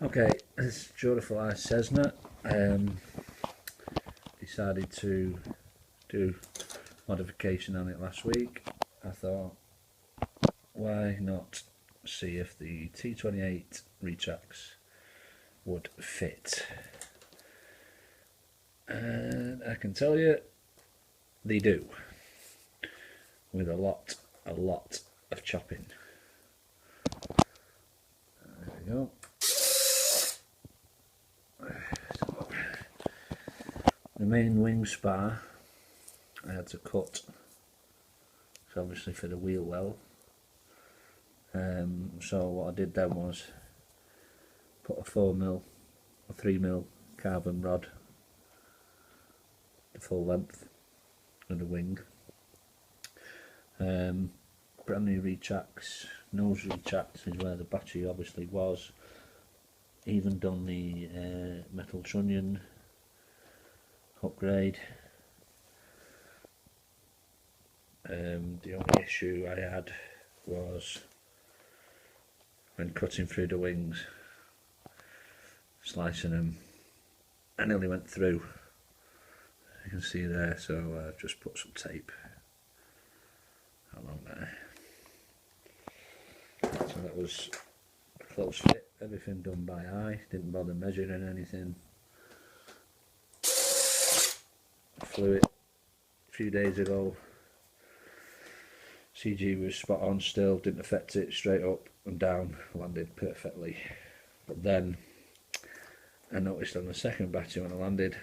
Okay, this Durafly Cesna. Decided to do modification on it last week. I thought, why not see if the T28 retracts would fit? And I can tell you, they do, with a lot of chopping. There we go. The main wing spar I had to cut, so obviously for the wheel well. So what I did then was put a 4mm or 3mm carbon rod, the full length of the wing. Brand new retracts, nose retracts is where the battery obviously was. Even done the metal trunnion upgrade. The only issue I had was when cutting through the wings, slicing them, I nearly went through, you can see there, so I've just put some tape along there. So that was a close fit, everything done by eye, didn't bother measuring anything. Flew it a few days ago. CG was spot on still, didn't affect it, straight up and down, landed perfectly. But then I noticed on the second battery when I landed,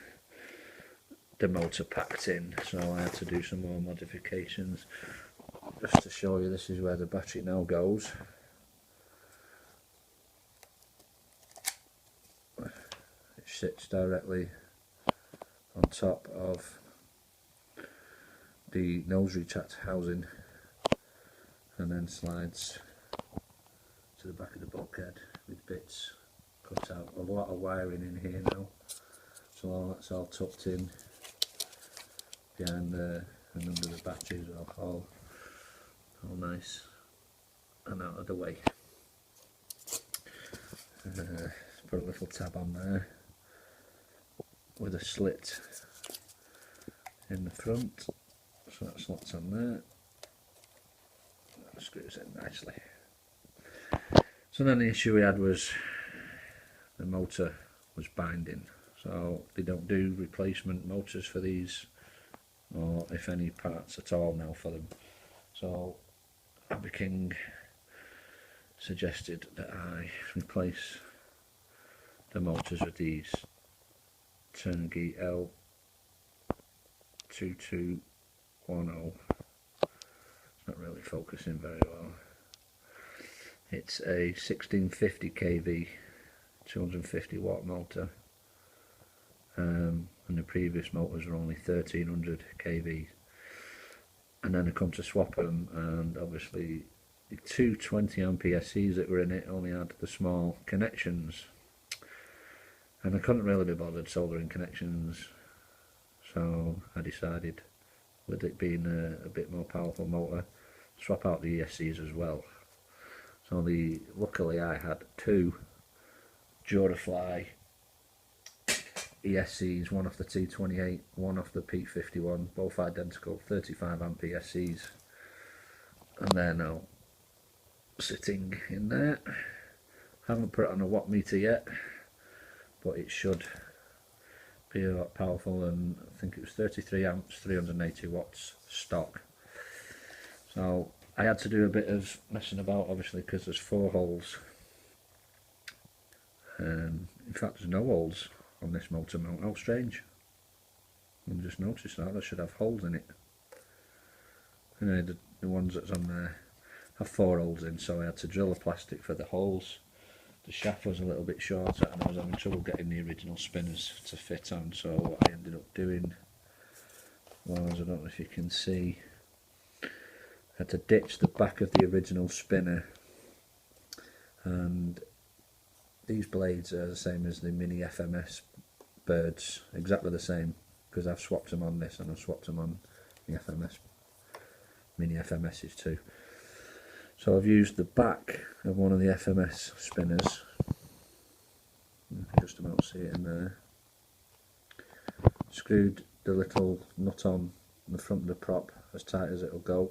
the motor packed in, so I had to do some more modifications. Just to show you, this is where the battery now goes. It sits directly on top of the nose retract housing and then slides to the back of the bulkhead with bits cut out. A lot of wiring in here now, so all that's all tucked in behind and under the batteries, all nice and out of the way. Put a little tab on there with a slit in the front, so that slots on there. That screws in nicely. So then the issue we had was the motor was binding, so they don't do replacement motors for these, or if any parts at all now for them. So Abby King suggested that I replace the motors with these TURIGY L2210. It's not really focusing very well. It's a 1650 kV 250 watt motor, and the previous motors were only 1300 kV. And then I come to swap them, and obviously the two 20 ampere SCs that were in it only had the small connections, and I couldn't really be bothered soldering connections, so I decided, with it being a bit more powerful motor, swap out the ESCs as well. So luckily I had two Durafly ESCs, one off the T28, one off the P51, both identical 35 amp ESCs, and they're now sitting in there. Haven't put it on a watt meter yet, but it should be a lot powerful, and I think it was 33 amps, 380 watts stock. So I had to do a bit of messing about, obviously, because there's 4 holes. In fact, there's no holes on this motor mount. How strange. I just noticed that. I should have holes in it. Anyway, the ones that's on there have 4 holes in, so I had to drill the plastic for the holes. The shaft was a little bit shorter, and I was having trouble getting the original spinners to fit on, so what I ended up doing was, I don't know if you can see, I had to ditch the back of the original spinner, and these blades are the same as the mini FMS birds, exactly the same, because I've swapped them on this and I've swapped them on the FMS, mini FMSs too. So I've used the back of one of the FMS spinners bottom, I don't see it in there. Screwed the little nut on the front of the prop as tight as it'll go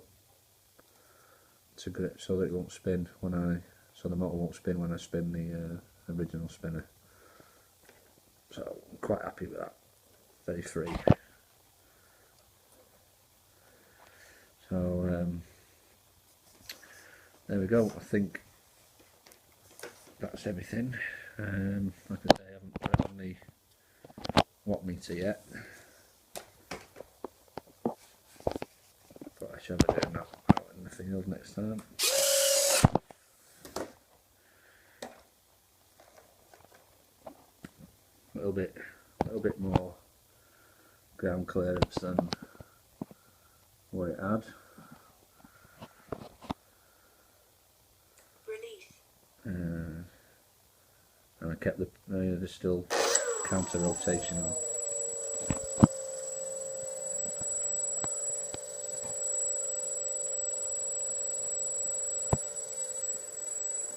to grip, so that it won't spin when so the motor won't spin when I spin the original spinner. So I'm quite happy with that. Very free. So there we go. I think that's everything. Like I say, I haven't put it on the watt meter yet, but I shall be doing that out in the field next time. A little bit more ground clearance than what it had. And I kept there's still counter rotation on.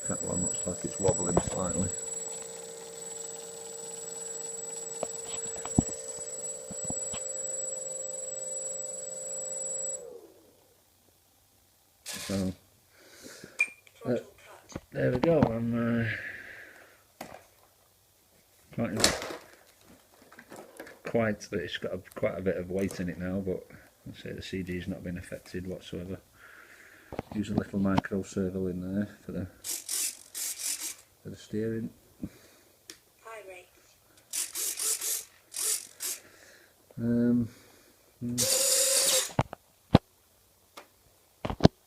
That one looks like it's wobbling slightly. So there we go. I'm it's got quite a bit of weight in it now, but I'll say the CD's not been affected whatsoever. Use a little micro servo in there for the steering.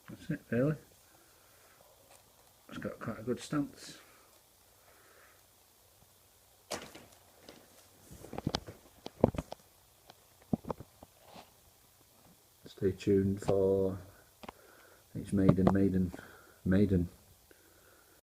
That's it really. It's got quite a good stance. Stay tuned for its maiden